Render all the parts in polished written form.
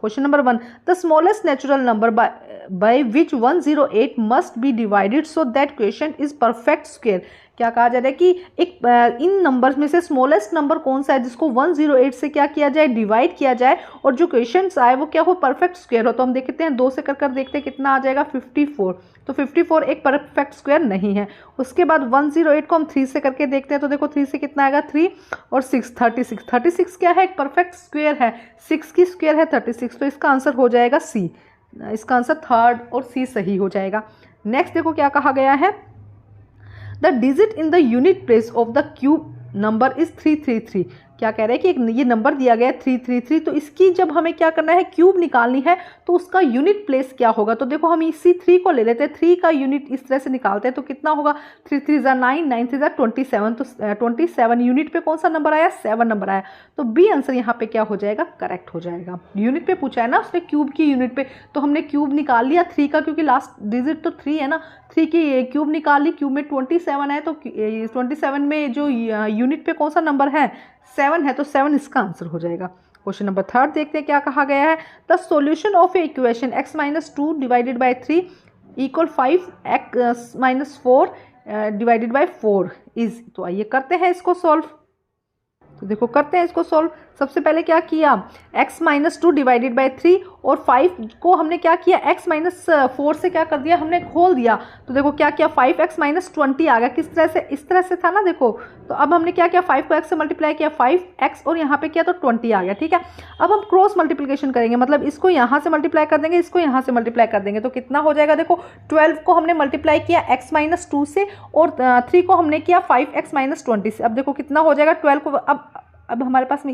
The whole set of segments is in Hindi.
Question number 1, the smallest natural number by which 108 must be divided so that question is perfect square. क्या कहा जा रहा है कि एक इन नंबर्स में से स्मॉलेस्ट नंबर कौन सा है जिसको 108 से क्या किया जाए, डिवाइड किया जाए, और जो क्वेश्चन आए वो क्या हो, परफेक्ट स्क्वायर हो। तो हम देखते हैं 2 से कर देखते हैं कितना आ जाएगा, 54। तो 54 एक परफेक्ट स्क्वायर नहीं है। उसके बाद 108 को हम 3 से करके देखते हैं, तो देखो 3 से कितना आएगा, 3 और 6 36। 36 क्या है, एक परफेक्ट स्क्वायर है, 6 की स्क्वायर है 36। तो इसका आंसर हो जाएगा सी, इसका आंसर 3rd और सी सही हो जाएगा। नेक्स्ट देखो क्या कहा गया है, the digit in the unit place of the cube number is 333। क्या कह रहे हैं कि ये नंबर दिया गया है 333, तो इसकी जब हमें क्या करना है, क्यूब निकालनी है, तो उसका यूनिट प्लेस क्या होगा। तो देखो हम इसी 3 को ले लेते हैं, 3 का यूनिट इस तरह से निकालते हैं, तो कितना होगा, 3 3 ज़ा 9, 9 3 ज़ा 27। तो 27 यूनिट पे कौन सा नंबर आया, 7 नंबर आया। तो बी आंसर यहाँ पे क्या हो जाएगा, करेक्ट हो जाएगा। यूनिट पे पूछा है ना उसने, क्यूब की यूनिट पे, तो हमने क्यूब निकाल लिया 3 का, क्योंकि लास्ट डिजिट तो 3 है ना, 3 की क्यूब निकाल ली, क्यूब में 27 है, तो 27 में जो यूनिट पे कौन सा नंबर है, 7 है, तो 7 इसका आंसर हो जाएगा। क्वेश्चन नंबर 3 देखते हैं क्या कहा गया है, the solution of A equation x - 2 divided by 3 equal 5x - 4 divided by 4 is. तो आइए करते हैं इसको सॉल्व। तो देखो करते हैं इसको सॉल्व। सबसे पहले क्या किया, x - 2 डिवाइडेड बाय 3 और 5 को हमने क्या किया, x - 4 से क्या कर दिया, हमने खोल दिया। तो देखो क्या किया, 5x - 20 आ गया। किस तरह से, इस तरह से था ना, देखो। तो अब हमने क्या किया, 5 को x से मल्टीप्लाई किया, 5x, और यहाँ पे किया तो 20 आ गया, ठीक है। अब हम क्रॉस मल्टीप्लिकेशन करेंगे, मतलब इसको यहाँ से मल्टीप्लाई कर देंगे, इसको यहाँ से मल्टीप्लाई कर देंगे, तो कितना हो जाएगा, देखो 12 को हमने मल्टीप्लाई किया x - 2 से, और 3 को हमने किया 5x - 20 से। अब देखो कितना हो जाएगा, 12 को अब हमारे पास में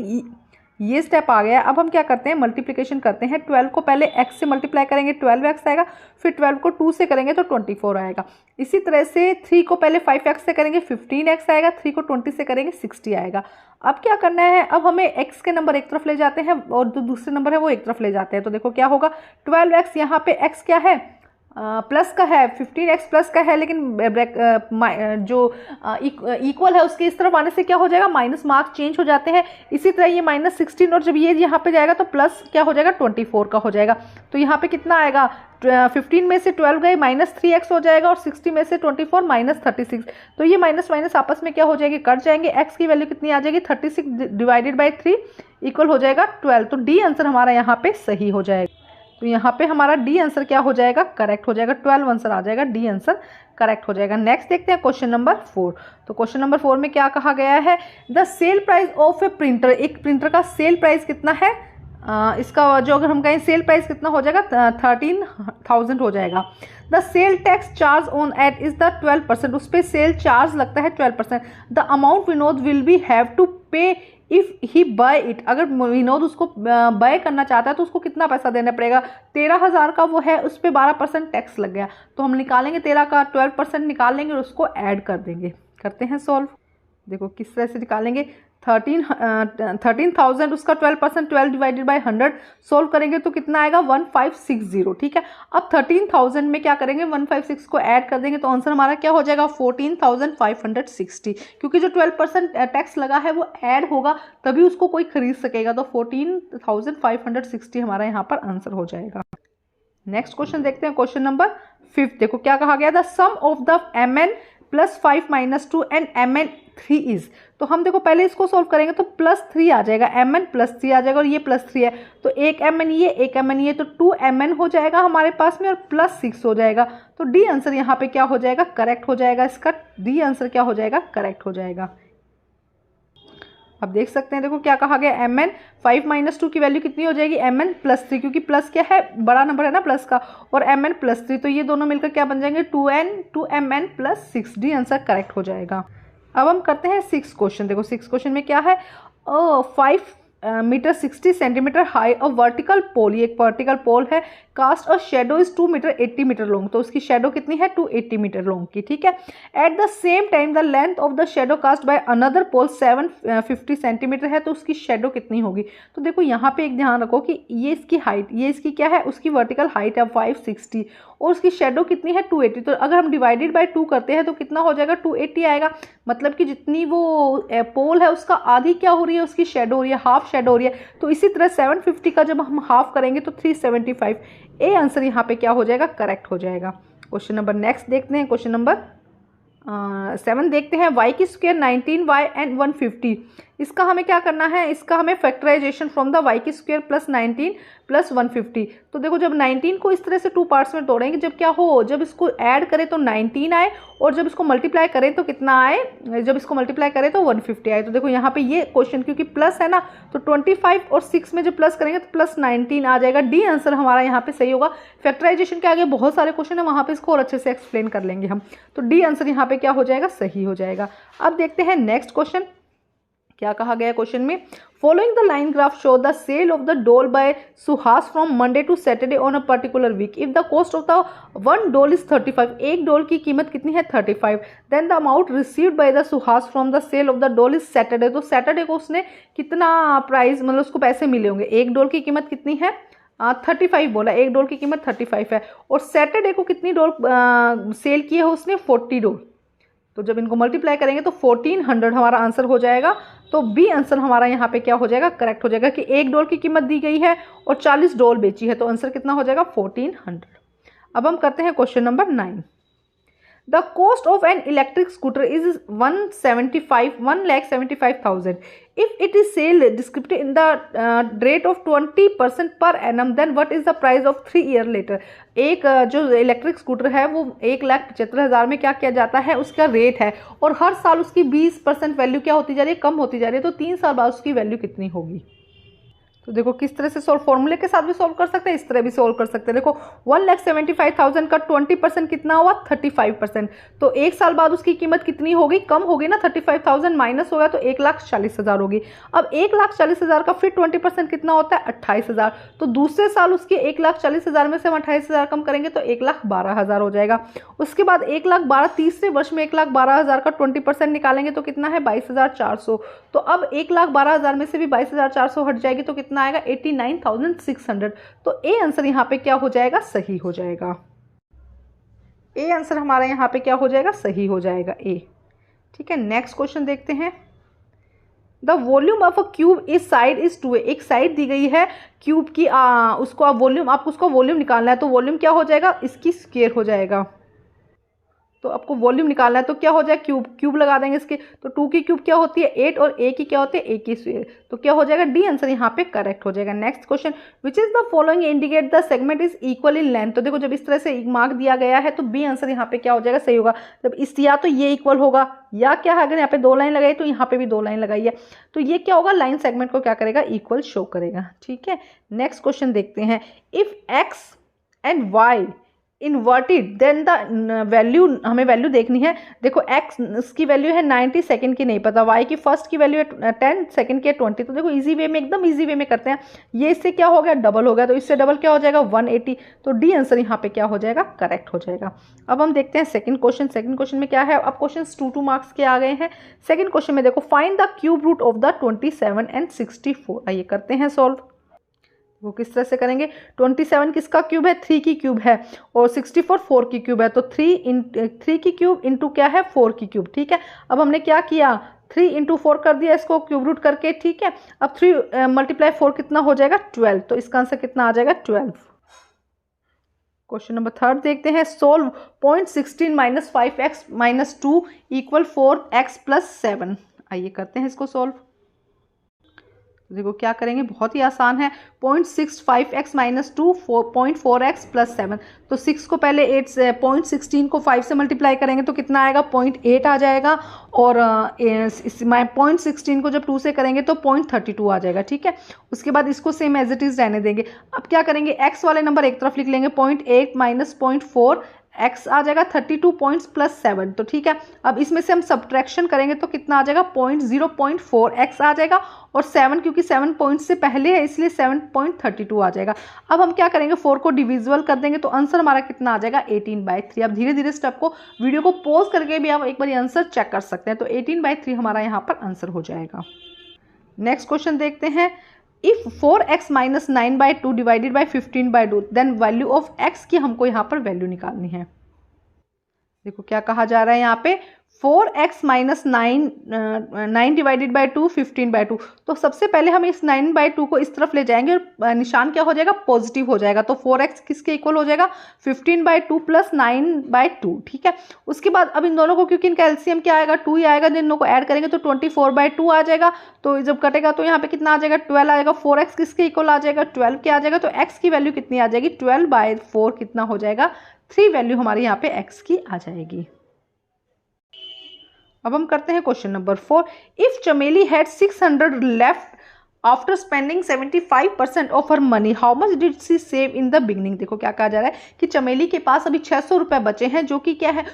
ये स्टेप आ गया। अब हम क्या करते हैं, मल्टीप्लिकेशन करते हैं। 12 को पहले x से मल्टीप्लाई करेंगे, 12x आएगा, फिर 12 को 2 से करेंगे तो 24 आएगा। इसी तरह से 3 को पहले 5x से करेंगे, 15x आएगा, 3 को 20 से करेंगे, 60 आएगा। अब क्या करना है, अब हमें x के नंबर एक तरफ ले जाते हैं और जो दूसरे नंबर है वो एक तरफ ले जाते हैं। तो देखो क्या होगा, 12x, यहाँ पे x क्या है, प्लस का है, 15x प्लस का है, लेकिन जो इक्वल है उसके इस तरफ आने से क्या हो जाएगा, माइनस मार्क चेंज हो जाते हैं। इसी तरह ये -16, और जब ये यहाँ पे जाएगा तो प्लस क्या हो जाएगा, 24 का हो जाएगा। तो यहाँ पे कितना आएगा, 15 में से 12 गए, -3x हो जाएगा, और 60 में से 24 -36। तो ये माइनस माइनस आपस में क्या हो जाएगी, कट जाएंगे। x की वैल्यू कितनी आ जाएगी, 36 डिवाइडेड बाई 3 इक्वल हो जाएगा 12। तो डी आंसर हमारा यहाँ पे सही हो जाएगा। तो यहाँ पे हमारा डी आंसर क्या हो जाएगा, करेक्ट हो जाएगा। 12 आंसर आ जाएगा, डी आंसर करेक्ट हो जाएगा। नेक्स्ट देखते हैं क्वेश्चन नंबर 4। तो क्वेश्चन नंबर 4 में क्या कहा गया है, the sale price of A printer, एक प्रिंटर का सेल प्राइस कितना है, इसका जो अगर हम कहें सेल प्राइस कितना हो जाएगा, 13,000 हो जाएगा। The sale tax charge on it is the 12%, उस पर सेल चार्ज लगता है 12%। The amount Vinod will be have to pay if he buy it, अगर विनोद उसको बाय करना चाहता है तो उसको कितना पैसा देना पड़ेगा, 13,000 का वो है, उस पर 12% टैक्स लग गया। तो हम निकालेंगे 13 का 12% निकाल लेंगे और उसको ऐड कर देंगे। करते हैं सॉल्व। देखो किस तरह से निकालेंगे, 13,000 उसका 12%, 12 डिवाइडेड बाई 100 सोल्व करेंगे तो कितना आएगा, 1560, ठीक है। अब 13,000 में क्या करेंगे, 156 को ऐड कर देंगे तो आंसर हमारा क्या हो जाएगा, 14,560, क्योंकि जो 12% टैक्स लगा है वो ऐड होगा तभी उसको कोई खरीद सकेगा। तो 14,560 हमारा यहाँ पर आंसर हो जाएगा। नेक्स्ट क्वेश्चन देखते हैं, क्वेश्चन नंबर 5। देखो क्या कहा गया, the sum of the mn + 5 - 2 and mn 3 is. तो हम देखो पहले इसको सोल्व करेंगे तो +3 आ जाएगा, mn +3 आ जाएगा, और ये +3 है तो एक mn ये, एक mn ये, तो 2 mn हो जाएगा हमारे पास में, और +6 हो जाएगा। तो डी आंसर यहाँ पे क्या हो जाएगा, करेक्ट हो जाएगा। इसका डी आंसर क्या हो जाएगा, करेक्ट हो जाएगा। अब देख सकते हैं, देखो क्या कहा गया, mn 5 - 2 की वैल्यू कितनी हो जाएगी, mn +3, क्योंकि प्लस क्या है, बड़ा नंबर है ना प्लस का, और mn +3, तो ये दोनों मिलकर क्या बन जाएंगे, 2mn +6। डी आंसर करेक्ट हो जाएगा। अब हम करते हैं 6 क्वेश्चन। देखो 6 क्वेश्चन में क्या है, 5 metre 60 centimetre high a vertical pole, ये एक वर्टिकल पोल है, cast a shadow is 2 metre 80 metre long, तो उसकी शेडो कितनी है, 280 मीटर लॉन्ग की, ठीक है। At the same time the length of the shadow cast by another pole 750 centimetre है, तो उसकी शेडो कितनी होगी। तो देखो यहाँ पे एक ध्यान रखो कि ये इसकी हाइट, ये इसकी क्या है, उसकी वर्टिकल हाइट है 560, और उसकी शेडो कितनी है 280। तो अगर हम डिवाइडेड बाय 2 करते हैं तो कितना हो जाएगा 280 आएगा। मतलब कि जितनी वो पोल है उसका आधी क्या हो रही है, उसकी शेडो हो रही है, हाफ शेडो हो रही है। तो इसी तरह 750 का जब हम हाफ करेंगे तो 375। ए आंसर यहाँ पे क्या हो जाएगा, करेक्ट हो जाएगा। क्वेश्चन नंबर नेक्स्ट देखते हैं, क्वेश्चन नंबर 7 देखते हैं। y की स्क्वायर 19y एंड 150, इसका हमें क्या करना है, इसका हमें फैक्टराइजेशन फ्रॉम द y की स्क्वायर प्लस 19 प्लस 150। तो देखो जब 19 को इस तरह से 2 पार्ट्स में तोड़ेंगे, जब क्या हो, जब इसको ऐड करें तो 19 आए, और जब इसको मल्टीप्लाई करें तो कितना आए, जब इसको मल्टीप्लाई करें तो 150 आए। तो देखो यहाँ पे ये क्वेश्चन क्योंकि प्लस है ना, तो 25 और 6 में जब प्लस करेंगे तो प्लस 19 आ जाएगा। डी आंसर हमारा यहाँ पे सही होगा। फैक्टराइजेशन के आगे बहुत सारे क्वेश्चन है, वहाँ पे इसको और अच्छे से एक्सप्लेन कर लेंगे हम। तो डी आंसर यहाँ पे क्या हो जाएगा, सही हो जाएगा। अब देखते हैं नेक्स्ट क्वेश्चन, क्या कहा गया क्वेश्चन में, following the line graph show the sale of the doll by Suhas from Monday to Saturday on a particular week. If the cost of the one doll is 35, एक डॉल की कीमत कितनी है 35, then the amount received by the Suhas from the sale of the doll is Saturday. तो सैटरडे को उसने कितना प्राइस, मतलब उसको पैसे मिले होंगे। एक डॉल की कीमत कितनी है 35 बोला, एक डॉल की कीमत 35 है, और सैटरडे को कितनी डॉल सेल की है उसने 40 डॉल। तो जब इनको मल्टीप्लाई करेंगे तो 1400 हमारा आंसर हो जाएगा। तो बी आंसर हमारा यहाँ पे क्या हो जाएगा, करेक्ट हो जाएगा कि एक डॉल की कीमत दी गई है और 40 डॉल बेची है, तो आंसर कितना हो जाएगा 1400। अब हम करते हैं question number 9। The cost of an electric scooter is 1,75,000 if it is sold descriptive in the rate of 20% per annum, then what is the price of 3 year later। एक जो इलेक्ट्रिक स्कूटर है वो 1,75,000 में क्या किया जाता है, उसका रेट है, और हर साल उसकी 20% वैल्यू क्या होती जा रही है, कम होती जा रही है। तो 3 साल बाद उसकी वैल्यू कितनी होगी। तो देखो किस तरह से सॉल्व, फॉर्मूले के साथ भी सॉल्व कर सकते हैं, इस तरह भी सॉल्व कर सकते हैं। देखो 1,75,000 का 20% कितना हुआ 35%। तो एक साल बाद उसकी कीमत कितनी होगी, कम होगी ना, 35,000 माइनस होगा तो 1,40,000 होगी। अब 1,40,000 का फिर 20% कितना होता है 28,000। तो दूसरे साल उसके 1,40,000 में से हम 28,000 कम करेंगे तो 1,12,000 हो जाएगा। उसके बाद 1,12,000 तीसरे वर्ष में 1,12,000 का 20% निकालेंगे तो कितना है 22,400। तो अब 1,12,000 में से भी 22,400 हट जाएगी तो कितना आएगा 89,600। तो ए आंसर यहाँ पे क्या हो जाएगा, सही हो जाएगा। ए आंसर हमारा यहाँ पे क्या हो जाएगा, सही हो जाएगा ए। ठीक है, नेक्स्ट क्वेश्चन देखते हैं। The volume of a cube इस साइड इज 2a। एक साइड दी गई है क्यूब की, उसको आप वॉल्यूम, आपको उसका वॉल्यूम निकालना है। तो वॉल्यूम क्या हो जाएगा, इसकी स्क्वायर हो जाएगा। तो आपको वॉल्यूम निकालना है तो क्या हो जाए, क्यूब, क्यूब लगा देंगे इसके। तो 2 की क्यूब क्या होती है 8, और a की क्या होती है 1 की स्क्वायर। तो क्या हो जाएगा, डी आंसर यहाँ पे करेक्ट हो जाएगा। Next question, which is the following indicate the segment is equal in length. तो देखो जब इस तरह से मार्क दिया गया है तो बी आंसर यहाँ पे क्या हो जाएगा, सही होगा। जब इस, या तो ये इक्वल होगा या क्या है, अगर यहाँ पे 2 लाइन लगाई तो यहाँ पे भी 2 लाइन लगाई है, तो ये क्या होगा, लाइन सेगमेंट को क्या करेगा, इक्वल शो करेगा। ठीक है, नेक्स्ट क्वेश्चन देखते हैं। If x and y inverted then the value, हमें वैल्यू देखनी है। देखो x की वैल्यू है 90, सेकंड की नहीं पता, y की फर्स्ट की वैल्यू है 10, सेकंड की है 20। तो देखो इजी वे में, एकदम इजी वे में करते हैं। ये इससे क्या हो गया, डबल हो गया, तो इससे डबल क्या हो जाएगा 180। तो डी आंसर यहाँ पे क्या हो जाएगा, करेक्ट हो जाएगा। अब हम देखते हैं सेकंड क्वेश्चन। सेकंड क्वेश्चन में क्या है, अब क्वेश्चन 2 मार्क्स के आ गए हैं। सेकंड क्वेश्चन में देखो, find the cube root of the 27 and 64। आइए करते हैं सॉल्व। वो किस तरह से करेंगे, 27 किसका क्यूब है, 3 की क्यूब है, और 64 4 की क्यूब है। तो 3 की क्यूब इंटू क्या है 4 की क्यूब। ठीक है, अब हमने क्या किया, 3 इंटू 4 कर दिया इसको क्यूब रूट करके। ठीक है, अब 3 मल्टीप्लाई 4 कितना हो जाएगा 12। तो इसका आंसर कितना आ जाएगा 12। क्वेश्चन नंबर 3 देखते हैं। Solve 0.16 minus 5x minus 2 equal 4x plus 7। आइए करते हैं इसको सॉल्व। देखो क्या करेंगे, बहुत ही आसान है। 0.65x minus 2 0.4x plus 7। तो 6 को पहले 8 से, 0.16 को 5 से मल्टीप्लाई करेंगे तो कितना आएगा 0.8 आ जाएगा, और 0.16 को जब 2 से करेंगे तो 0.32 आ जाएगा। ठीक है, उसके बाद इसको सेम एज इट इज रहने देंगे। अब क्या करेंगे, x वाले नंबर एक तरफ लिख लेंगे, 0.8 माइनस 0.4 x आ जाएगा 32 पॉइंट्स प्लस 7। तो ठीक है, अब इसमें से हम सब्ट्रैक्शन करेंगे तो कितना आ जाएगा 0.4 x आ जाएगा, और 7 क्योंकि 7 पॉइंट से पहले है इसलिए 7.32 आ जाएगा। अब हम क्या करेंगे, 4 को डिविजिबल कर देंगे तो आंसर हमारा कितना आ जाएगा 18/3। अब धीरे धीरे स्टेप को, वीडियो को पॉज करके भी आप एक बार आंसर चेक कर सकते हैं। तो 18/3 हमारा यहाँ पर आंसर हो जाएगा। नेक्स्ट क्वेश्चन देखते हैं। इफ 4x minus 9/2 divided by 15/2 then value of x की हमको यहाँ पर वैल्यू निकालनी है। देखो क्या कहा जा रहा है यहाँ पे, 4x माइनस 9 डिवाइडेड बाई 2 15/2। तो सबसे पहले हम इस 9/2 को इस तरफ ले जाएंगे और निशान क्या हो जाएगा, पॉजिटिव हो जाएगा। तो 4x किसके इक्वल हो जाएगा, 15/2 प्लस 9/2। ठीक है, उसके बाद अब इन दोनों को, क्योंकि इनका एलसीएम क्या आएगा, 2 ही आएगा, इन दोनों को ऐड करेंगे तो 24/2 आ जाएगा। तो जब कटेगा तो यहाँ पे कितना आ जाएगा, 12 आएगा। 4x किसके इक्वल आ जाएगा, 12 के आ जाएगा। तो x की वैल्यू कितनी आ जाएगी, 12/4 कितना हो जाएगा, 3 वैल्यू हमारी यहाँ पे x की आ जाएगी। अब हम करते हैं question number 4। If Chameli had 600 left after spending 75% of her money, how much did she save in the beginning. देखो क्या कहा जा रहा है कि चमेली के पास अभी 600 रुपये बचे हैं, जो कि क्या है,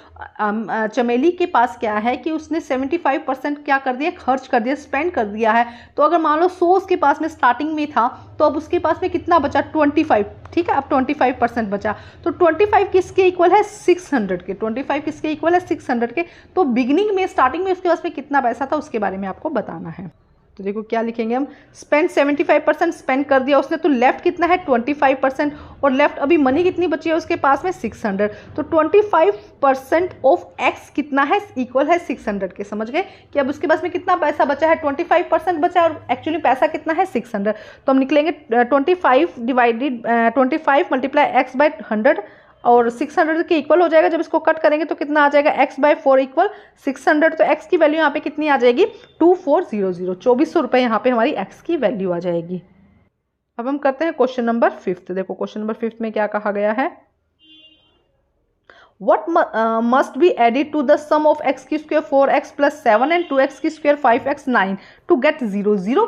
चमेली के पास क्या है कि उसने 75% क्या कर दिया, खर्च कर दिया, स्पेंड कर दिया है। तो अगर मान लो 100 उसके पास में स्टार्टिंग में था, तो अब उसके पास में कितना बचा, 25। ठीक है, अब 25% बचा। तो 25 किसके इक्वल है, 600 के। 25 किसके इक्वल है, 600 के। तो बिगिनिंग में, स्टार्टिंग में उसके पास में कितना पैसा था, उसके बारे में आपको बताना है। तो देखो क्या लिखेंगे हम, स्पेंड 75% स्पेंड कर दिया उसने, तो लेफ्ट कितना है 25%, और लेफ्ट अभी मनी कितनी बची है उसके पास में 600। तो 25% ऑफ x कितना है, इक्वल है 600 के। समझ गए कि अब उसके पास में कितना पैसा बचा है, 25% बचा और एक्चुअली पैसा कितना है 600। तो हम निकलेंगे 25 मल्टीप्लाई x बाई 100 और 600 के इक्वल हो जाएगा। जब इसको कट करेंगे तो कितना आ जाएगा, x/4 इक्वल 600। तो x की वैल्यू यहाँ पे कितनी आ जाएगी, 2400, 2400 रुपये यहाँ पे हमारी x की वैल्यू आ जाएगी। अब हम करते हैं क्वेश्चन नंबर 5। देखो क्वेश्चन नंबर 5 में क्या कहा गया है, What must be added to the sum of x की square 4x plus 7 and 2x की square 5x 9 to get 0। Zero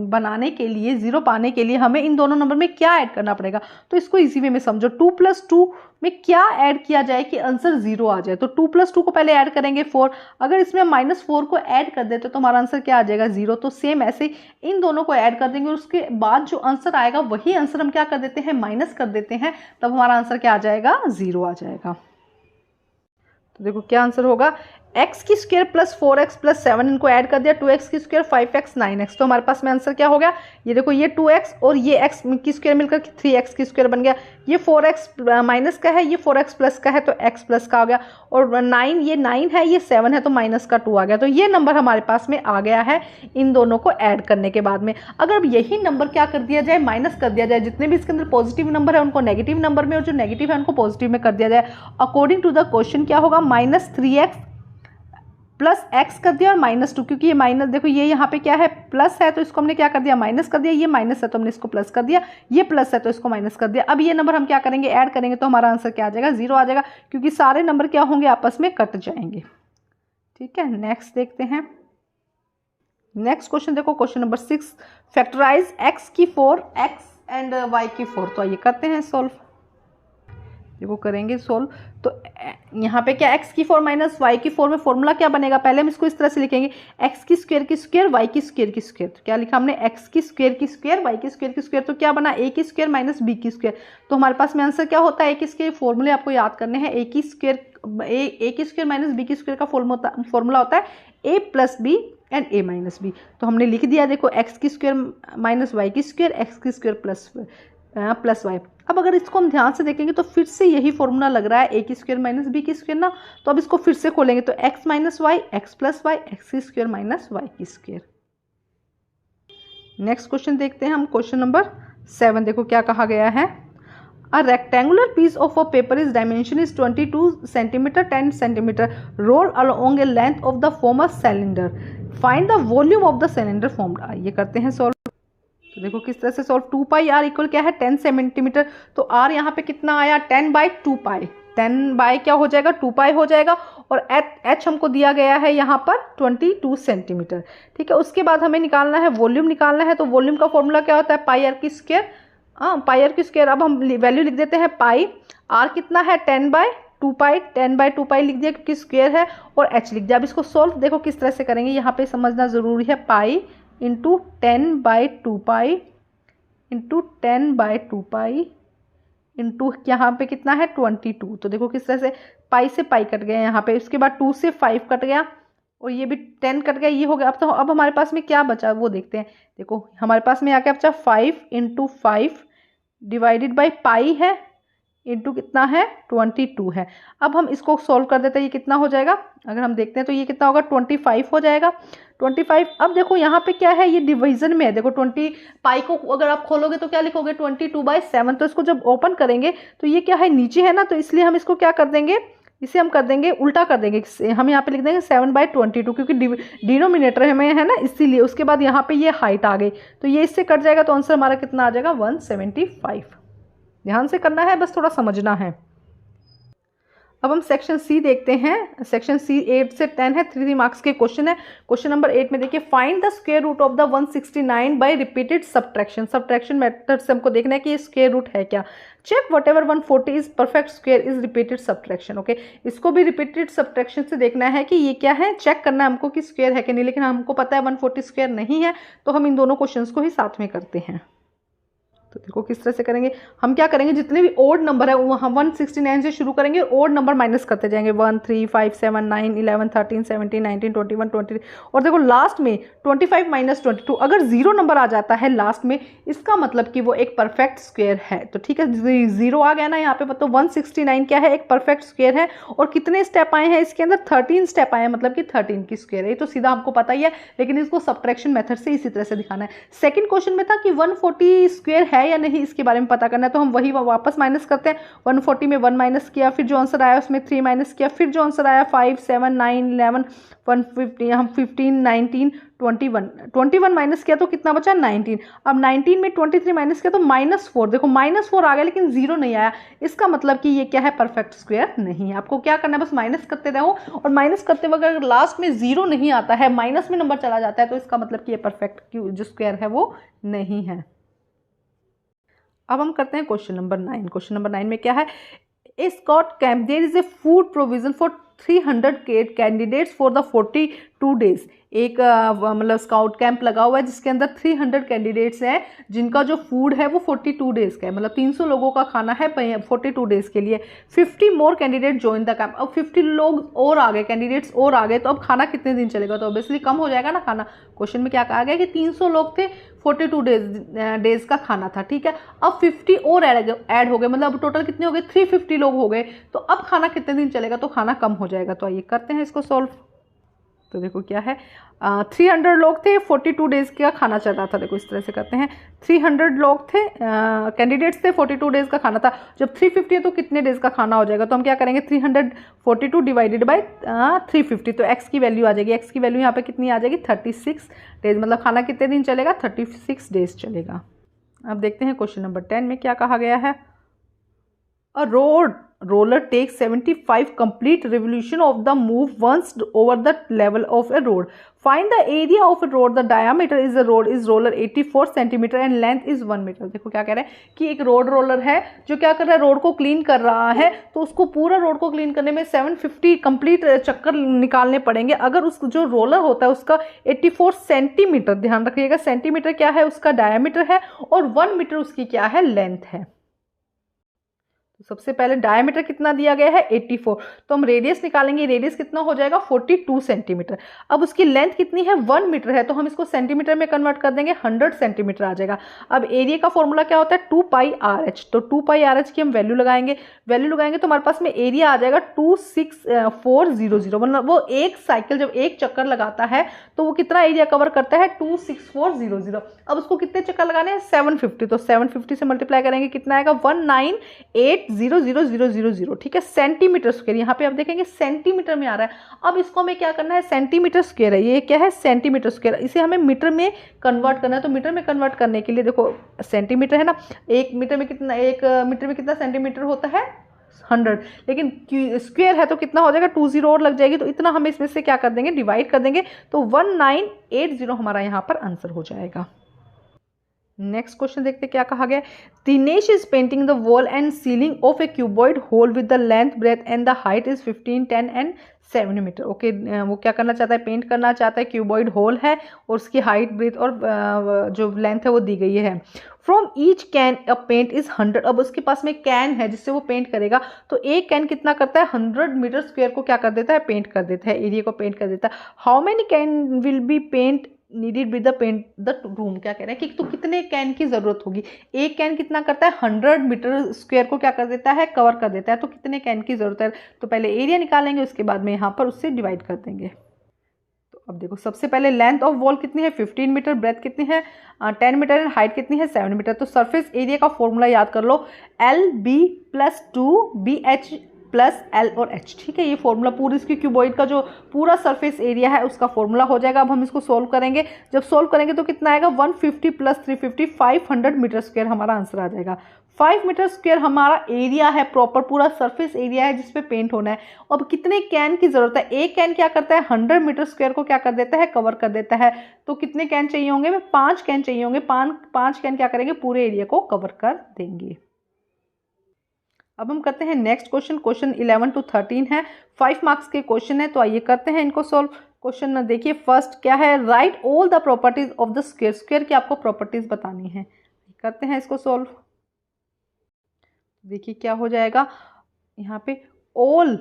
बनाने के लिए, जीरो पाने के लिए हमें इन दोनों नंबर में क्या ऐड करना पड़ेगा। तो इसको इजी वे में समझो, 2 + 2 में क्या ऐड किया जाए कि आंसर 0 आ जाए। तो 2 + 2 को पहले ऐड करेंगे 4, अगर इसमें -4 को ऐड कर देते तो हमारा आंसर क्या आ जाएगा, 0। तो सेम ऐसे इन दोनों को ऐड कर देंगे और उसके बाद जो आंसर आएगा वही आंसर हम क्या कर देते हैं, माइनस कर देते हैं, तब हमारा आंसर क्या आ जाएगा, 0 आ जाएगा। तो देखो क्या आंसर होगा, x की स्क्वायर प्लस 4x प्लस 7 इनको ऐड कर दिया, 2x की स्क्वायर 5x 9x। तो हमारे पास में आंसर क्या हो गया, ये देखो ये 2x और ये x की स्क्वायर मिलकर 3x की स्क्वायर बन गया। ये 4x माइनस का है, ये 4x प्लस का है, तो x प्लस का आ गया। और 9, ये 9 है, ये 7 है, तो माइनस का 2 आ गया। तो ये नंबर हमारे पास में आ गया है इन दोनों को ऐड करने के बाद में। अगर यही नंबर क्या कर दिया जाए, माइनस कर दिया जाए, जितने भी इसके अंदर पॉजिटिव नंबर है उनको नेगेटिव नंबर में और जो नेगेटिव है उनको पॉजिटिव में कर दिया जाए, अकॉर्डिंग टू द क्वेश्चन क्या होगा, -3x प्लस x कर दिया और -2, क्योंकि ये माइनस, देखो ये यहाँ पे क्या है, प्लस है तो इसको हमने क्या कर दिया, माइनस कर दिया। ये माइनस है तो हमने इसको प्लस कर दिया, ये प्लस है तो इसको माइनस कर दिया। अब ये नंबर हम क्या करेंगे, ऐड करेंगे, तो हमारा आंसर क्या आ जाएगा, 0 आ जाएगा, क्योंकि सारे नंबर क्या होंगे, आपस में कट जाएंगे। ठीक है, नेक्स्ट देखते हैं। नेक्स्ट क्वेश्चन देखो, क्वेश्चन नंबर 6, फैक्टराइज x की 4 x एंड y की 4। तो आइए करते हैं सॉल्व। देखो करेंगे सोल्व, तो यहाँ पे क्या x की 4 माइनस y की 4 में फॉर्मूला क्या बनेगा, पहले हम इसको इस तरह से लिखेंगे, x की स्क्वायर y की स्क्वायर की स्क्वायर। तो क्या लिखा हमने, x की स्क्वायर y की स्क्वायर की स्क्वायर। तो क्या बना, a की स्क्वायर माइनस b की स्क्वायर। तो हमारे पास में आंसर क्या होता है, a की स्क्वायर फॉर्मूले आपको याद करने हैं, a की स्क्वायर माइनस b की स्क्वायर का फॉर्मूला होता है a plus b and a minus b. तो हमने लिख दिया, देखो x की स्क्वायर माइनस y की स्क्वायर, x की स्क्वायर प्लस y। अब अगर इसको हम ध्यान से देखेंगे तो फिर से यही फॉर्मूला लग रहा है, a की स्क्वायर माइनस b की स्क्वायर ना। तो अब इसको फिर से खोलेंगे तो x minus y, x plus y, x की स्क्वायर माइनस वाई की स्क्वायर। नेक्स्ट क्वेश्चन देखते हैं हम, क्वेश्चन नंबर 7। देखो क्या कहा गया है, A rectangular piece of a paper is dimension is 22 centimeter 10 centimeter rolled along a length of the former cylinder. Find the volume of the cylinder formed. ये करते हैं सॉल्व। तो देखो किस तरह से सॉल्व, 2 पाई आर इक्वल क्या है, 10 सेंटीमीटर। तो आर यहाँ पे कितना आया, 10/2 पाई, 10 बाय क्या हो जाएगा, 2 पाई हो जाएगा। और एच हमको दिया गया है यहाँ पर 22 सेंटीमीटर। ठीक है, उसके बाद हमें निकालना है वॉल्यूम, निकालना है। तो वॉल्यूम का फॉर्मूला क्या होता है, पाई आर की स्क्वायर। पाई आर की स्क्वायर, अब हम वैल्यू लिख देते हैं, पाई आर कितना है 10/2 पाई, 10/2 पाई लिख दिया क्योंकि स्क्वायर है, और एच लिख दिया। अब इसको सॉल्व देखो किस तरह से करेंगे, यहाँ पे समझना जरूरी है, pi into 10/2 pi into 10/2 pi into यहाँ पे कितना है 22। तो देखो किस तरह से पाई से पाई कट गया यहाँ पे, उसके बाद 2 से 5 कट गया, और ये भी 10 कट गया, ये हो गया। अब हमारे पास में क्या बचा वो देखते हैं। देखो हमारे पास में क्या बचा, 5 × 5 डिवाइडेड बाई पाई है, इंटू कितना है 22 है। अब हम इसको सॉल्व कर देते हैं, ये कितना हो जाएगा, अगर हम देखते हैं तो ये कितना होगा 25 हो जाएगा 25। अब देखो यहाँ पे क्या है, ये डिवीजन में है। देखो 20 पाई को अगर आप खोलोगे तो क्या लिखोगे 22/7। तो इसको जब ओपन करेंगे तो ये क्या है नीचे है ना, तो इसलिए हम इसको क्या कर देंगे, इसे हम कर देंगे उल्टा कर देंगे। हम यहाँ पे लिख देंगे 7/22 क्योंकि डिनोमिनेटर में है ना, इसीलिए। उसके बाद यहाँ पे ये हाइट आ गई तो ये इससे कट जाएगा, तो आंसर हमारा कितना आ जाएगा 175। ध्यान से करना है, बस थोड़ा समझना है। अब हम सेक्शन सी देखते हैं। सेक्शन सी 8 से 10 है, 3 मार्क्स के क्वेश्चन है। क्वेश्चन नंबर 8 में देखिए, find the square root of the 169 by repeated subtraction. Subtraction method से हमको देखना है कि ये स्क्वायर रूट है क्या। Check whatever 140 is perfect square is repeated subtraction. Okay, इसको भी रिपीटेड सब्ट्रैक्शन से देखना है कि ये क्या है, चेक करना है हमको कि स्क्वायर है कि नहीं। लेकिन हमको पता है 140 स्क्वायर नहीं है, तो हम इन दोनों क्वेश्चन को ही साथ में करते हैं। तो देखो किस तरह से करेंगे, हम क्या करेंगे, जितने भी ओड नंबर है वो हम 169 से शुरू करेंगे, ओड नंबर माइनस करते जाएंगे, 1 3 5 7 9 11 13 17 19 21 23। और देखो लास्ट में 25 - 22, अगर 0 नंबर आ जाता है लास्ट में, इसका मतलब कि वो एक परफेक्ट स्क्वायर है। तो ठीक है, 0 आ गया ना यहाँ पे, तो 169 क्या है, एक परफेक्ट स्क्वायर है। और कितने स्टेप आए हैं इसके अंदर, 13 स्टेप आए हैं, मतलब कि 13 की स्क्वायर है। ये तो सीधा हमको पता ही है, लेकिन इसको सब्ट्रैक्शन मेथड से इसी तरह से दिखाना है। सेकंड क्वेश्चन में था कि 140 स्क्वायर है या नहीं, इसके बारे में पता करना है। तो हम वही वापस माइनस करते हैं, 140 में 1 माइनस किया, फिर जो आंसर आया उसमें 3 माइनस किया, फिर जो आंसर आया 5 7 9 11 150, हम 15 19 21 माइनस किया तो कितना बचा 19। अब 19 में 23 माइनस किया तो -4। देखो -4 आ गया लेकिन 0 नहीं आया, इसका मतलब कि ये क्या है, परफेक्ट स्क्वायर नहीं है। आपको क्या करना है, बस माइनस करते रहो, और माइनस करते वक्त अगर लास्ट में 0 नहीं आता है, माइनस में नंबर चला जाता है, तो इसका मतलब कि ये परफेक्ट जो स्क्वायर है वो नहीं है। अब हम करते हैं क्वेश्चन नंबर 9। क्वेश्चन नंबर 9 में क्या है, a scout camp, there is a food provision for 300 candidates for the 42 days. एक मतलब स्काउट कैंप लगा हुआ है जिसके अंदर 300 कैंडिडेट्स हैं, जिनका जो फूड है वो 42 डेज का है, मतलब 300 लोगों का खाना है 42 डेज के लिए। 50 more candidate join the camp. अब 50 लोग और आ गए, कैंडिडेट्स और आ गए, तो अब खाना कितने दिन चलेगा, तो ऑब्वियसली कम हो जाएगा ना खाना। क्वेश्चन में क्या कहा गया कि 300 लोग थे, 42 डेज का खाना था, ठीक है। अब 50 और ऐड हो गए, मतलब अब टोटल कितने हो गए, 350 लोग हो गए। तो अब खाना कितने दिन चलेगा, तो खाना कम हो जाएगा। तो आइए करते हैं इसको सॉल्व। तो देखो क्या है, 300 लोग थे, 42 डेज का खाना चल रहा था। देखो इस तरह से करते हैं, 300 लोग थे, कैंडिडेट्स थे, 42 डेज का खाना था। जब 350 है तो कितने डेज का खाना हो जाएगा, तो हम क्या करेंगे, 342 डिवाइडेड बाई 350, तो x की वैल्यू आ जाएगी। x की वैल्यू यहाँ पे कितनी आ जाएगी, 36 डेज, मतलब खाना कितने दिन चलेगा, 36 डेज चलेगा। अब देखते हैं क्वेश्चन नंबर 10 में क्या कहा गया है। A roller takes 75 complete revolution of the move once over the level of a road. Find the area of a road. The diameter is a road is roller 84 centimeter and length is 1 meter. देखो क्या कह रहा है कि एक रोड रोलर है जो क्या कर रहा है, रोड को क्लीन कर रहा है। तो उसको पूरा रोड को क्लीन करने में 750 कंप्लीट चक्कर निकालने पड़ेंगे। अगर उस जो रोलर होता है उसका 84 सेंटीमीटर, ध्यान रखिएगा, सेंटीमीटर क्या है उसका डायमीटर है, और 1 मीटर उसकी क्या है, लेंथ है। तो सबसे पहले डायमीटर कितना दिया गया है 84, तो हम रेडियस निकालेंगे, रेडियस कितना हो जाएगा 42 सेंटीमीटर। अब उसकी लेंथ कितनी है 1 मीटर है, तो हम इसको सेंटीमीटर में कन्वर्ट कर देंगे, 100 सेंटीमीटर आ जाएगा। अब एरिया का फॉर्मूला क्या होता है 2πRh, तो 2πRh की हम वैल्यू लगाएंगे तो हमारे पास में एरिया आ जाएगा 26400, मतलब वो एक साइकिल जब एक चक्कर लगाता है तो वो कितना एरिया कवर करता है 26400। अब उसको कितने चक्कर लगाने हैं 750, तो 750 से मल्टीप्लाई करेंगे कितना आएगा 1980000, ठीक है, सेंटीमीटर स्क्वायर। यहाँ पे आप देखेंगे सेंटीमीटर में आ रहा है। अब इसको हमें क्या करना है, सेंटीमीटर स्क्वायर है, ये क्या है सेंटीमीटर स्क्वायर, इसे हमें मीटर में कन्वर्ट करना है। तो मीटर में कन्वर्ट करने के लिए देखो सेंटीमीटर है ना, एक मीटर में कितना सेंटीमीटर होता है 100, लेकिन स्क्वायर है तो कितना हो जाएगा 20 और लग जाएगी, तो इतना हम इसमें से क्या कर देंगे, डिवाइड कर देंगे, तो 1980 हमारा यहाँ पर आंसर हो जाएगा। नेक्स्ट क्वेश्चन देखते क्या कहा गया। Dinesh is painting the wall and ceiling of a cuboid hall with the length breadth and the height is 15, 10 एंड 7 मीटर। ओके, वो क्या करना चाहता है, पेंट करना चाहता है, क्यूबॉइड होल है और उसकी हाइट ब्रेथ और जो लेंथ है वो दी गई है। From each can a paint is 100। अब उसके पास में कैन है जिससे वो पेंट करेगा, तो एक कैन कितना करता है, 100 मीटर स्क्वायर को क्या कर देता है, पेंट कर देता है, एरिया को पेंट कर देता है। How many can will be paint needed with the paint the room. क्या कह रहे हैं कि तो कितने कैन की जरूरत होगी। एक कैन कितना करता है, 100 मीटर स्क्वायर को क्या कर देता है, कवर कर देता है। तो कितने कैन की जरूरत है, तो पहले एरिया निकालेंगे, उसके बाद में यहाँ पर उससे डिवाइड कर देंगे। तो अब देखो, सबसे पहले लेंथ ऑफ वॉल कितनी है, 15 मीटर, ब्रेथ कितनी है 10 मीटर एंड हाइट कितनी है 7 मीटर। तो सरफेस एरिया का फॉर्मूला याद कर लो, L B plus 2BH plus L और एच। ठीक है, ये फॉर्मूला पूरी इसकी क्यूबॉइड का जो पूरा सरफेस एरिया है उसका फॉर्मूला हो जाएगा। अब हम इसको सोल्व करेंगे, जब सोल्व करेंगे तो कितना आएगा, 150 प्लस 350 500 मीटर स्क्वायर हमारा आंसर आ जाएगा। 5 मीटर स्क्वायर हमारा एरिया है, प्रॉपर पूरा सरफेस एरिया है जिसपे पेंट होना है। अब कितने कैन की जरूरत है, एक कैन क्या करता है, 100 मीटर स्क्वायर को क्या कर देता है, कवर कर देता है। तो कितने कैन चाहिए होंगे, 5 कैन चाहिए होंगे। 5 कैन क्या करेंगे, पूरे एरिया को कवर कर देंगे। अब हम करते हैं नेक्स्ट क्वेश्चन। क्वेश्चन 11 to 13 है, 5 मार्क्स के क्वेश्चन है, तो आइए करते हैं इनको सोल्व। क्वेश्चन देखिए, फर्स्ट क्या है, right all the properties of the square. Square की आपको प्रॉपर्टीज बतानी है, करते हैं इसको सोल्व। देखिए क्या हो जाएगा यहाँ पे, all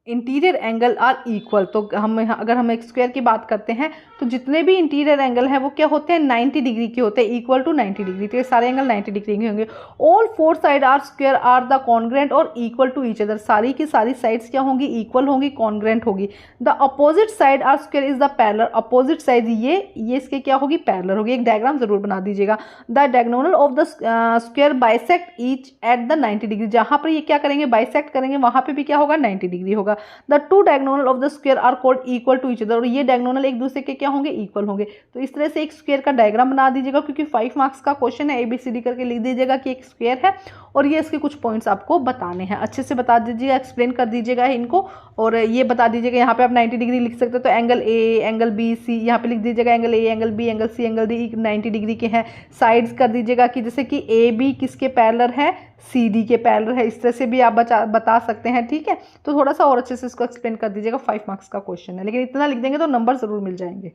interior angle are equal. तो अगर हम एक स्क्वायर की बात करते हैं तो जितने भी इंटीरियर एंगल हैं वो क्या होते हैं, 90 डिग्री के होते हैं, इक्वल टू 90 डिग्री। तो ये सारे एंगल 90 डिग्री के होंगे। All 4 side are square are the congruent और इक्वल टू ईच अदर। सारी की सारी साइड्स क्या होंगी, इक्वल होंगी, कॉन्ग्रेंट होगी। The opposite side are square is the parallel. Opposite side ये इसके क्या होगी, पैरेलल होगी। एक डायग्राम जरूर बना दीजिएगा। The diagonal of the square bisect each at the 90 degree. जहां पर ये क्या करेंगे, बाइसेक्ट करेंगे, वहां पे भी क्या होगा, 90 डिग्री होगा। The two diagonal of the square are called equal to each other. और ये डायगोनल एक दूसरे के क्या होंगे, इक्वल होंगे। तो इस तरह से एक स्क्वायर का डायग्राम बना दीजिएगा, क्योंकि 5 मार्क्स का क्वेश्चन है। ABCD करके लिख दीजिएगा कि एक स्क्वायर है और ये इसके कुछ पॉइंट्स आपको बताने हैं। अच्छे से बता दीजिएगा, एक्सप्लेन कर दीजिएगा इनको, और ये बता दीजिएगा। यहाँ पे आप 90 डिग्री लिख सकते हो, तो angle A, angle B, C यहाँ पे लिख दीजिएगा। Angle A, angle B, angle C, angle D 90 degree के हैं। साइड्स कर दीजिएगा कि जैसे कि AB किसके पैरेलल है, CD के पैरेलल है। इस तरह से भी आप बता सकते हैं। ठीक है, तो थोड़ा सा और अच्छे से इसको एक्सप्लेन कर दीजिएगा। 5 मार्क्स का क्वेश्चन है, लेकिन इतना लिख देंगे तो नंबर जरूर मिल जाएंगे।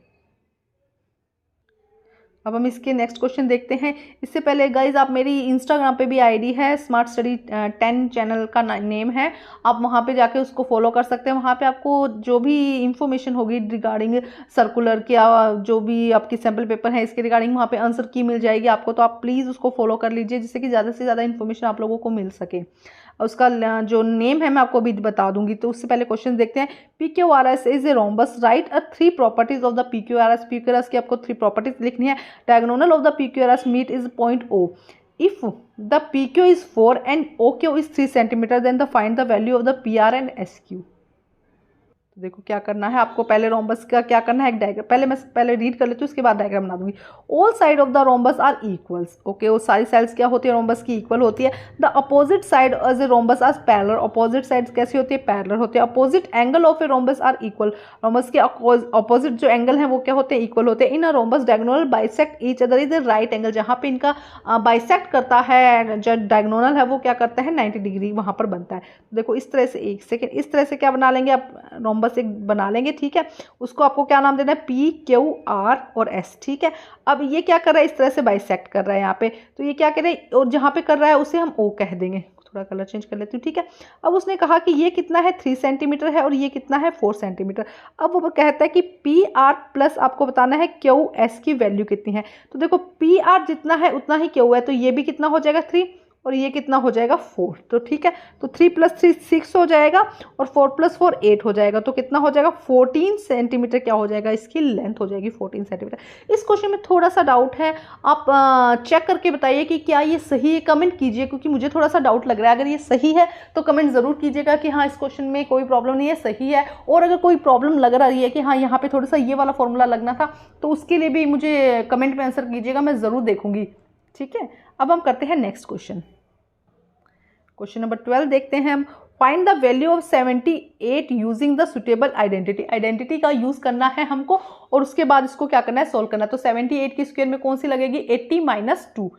अब हम इसके नेक्स्ट क्वेश्चन देखते हैं। इससे पहले गाइज, आप मेरी इंस्टाग्राम पे भी आईडी है, स्मार्ट स्टडी 10 चैनल का नेम है। आप वहाँ पे जाके उसको फॉलो कर सकते हैं। वहाँ पे आपको जो भी इंफॉर्मेशन होगी रिगार्डिंग सर्कुलर की, जो भी आपकी सैम्पल पेपर है इसके रिगार्डिंग वहाँ पे आंसर की मिल जाएगी आपको। तो आप प्लीज़ उसको फॉलो कर लीजिए, जिससे कि ज़्यादा से ज़्यादा इन्फॉर्मेशन आप लोगों को मिल सके। उसका जो नेम है मैं आपको अभी बता दूंगी। तो उससे पहले क्वेश्चन देखते हैं। PQRS is a rhombus, write a 3 properties of the PQRS। PQRS की आपको 3 प्रॉपर्टीज लिखनी है। Diagonal of the PQRS meet is point O। If the PQ is 4 and OQ is 3 cm, then the find the value of the PR and SQ। तो देखो क्या करना है आपको, पहले रोम्बस का क्या करना है, एक डायग्राम पहले रीड कर लेती हूँ, उसके बाद डायग्राम बना दूंगी। All side of the rhombus are equals. Okay, वो सारी साइड्स क्या होती है, रोम्बस की इक्वल होती है। The opposite side as a rhombus are parallel. Opposite sides कैसी होती है, पैरेलल होती है। Opposite angle of a rhombus are equal. Rhombus के अपोजिट जो एंगल है वो क्या होते हैं, इक्वल होते हैं। In a rhombus diagonal bisect each other is a right angle. जहाँ पे इनका बाइसेक्ट करता है, जो डायगोनल है वो क्या करता है, 90 डिग्री वहाँ पर बनता है। देखो इस तरह से, एक सेकेंड, इस तरह से क्या बना लेंगे आप, रोम्बस एक बना लेंगे। ठीक है, उसको आपको क्या नाम देना है, PQR और S। ठीक है, अब ये क्या कर रहा है, इस तरह से बाइसेक्ट कर रहा है यहाँ पे। तो ये क्या कर रहा है, और जहाँ पे कर रहा है उसे हम O कह देंगे। थोड़ा कलर चेंज कर लेती हूँ। ठीक है, अब उसने कहा कि ये कितना है, 3 सेंटीमीटर है और ये कितना है, 4 सेंटीमीटर। अब वो कहता है कि PR प्लस आपको बताना है QS की वैल्यू कितनी है। तो देखो PR जितना है उतना ही Q है, तो ये भी कितना हो जाएगा, 3, और ये कितना हो जाएगा, 4। तो ठीक है, तो 3 + 3 6 हो जाएगा और 4 + 4 8 हो जाएगा। तो कितना हो जाएगा, 14 सेंटीमीटर क्या हो जाएगा, इसकी लेंथ हो जाएगी 14 सेंटीमीटर। इस क्वेश्चन में थोड़ा सा डाउट है, आप चेक करके बताइए कि क्या ये सही है। कमेंट कीजिए, क्योंकि मुझे थोड़ा सा डाउट लग रहा है। अगर ये सही है तो कमेंट ज़रूर कीजिएगा कि हाँ इस क्वेश्चन में कोई प्रॉब्लम नहीं है, सही है। और अगर कोई प्रॉब्लम लग रही है कि हाँ यहाँ पे थोड़ा सा ये वाला फॉर्मूला लगना था, तो उसके लिए भी मुझे कमेंट में आंसर कीजिएगा, मैं ज़रूर देखूंगी। ठीक है, अब हम करते हैं नेक्स्ट क्वेश्चन। क्वेश्चन नंबर 12 देखते हैं हम। Find the value of 78 using the suitable identity. Identity का यूज करना है हमको और उसके बाद इसको क्या करना है, सोल्व करना है। तो 78 की स्क्वायर में कौन सी लगेगी, 80 - 2,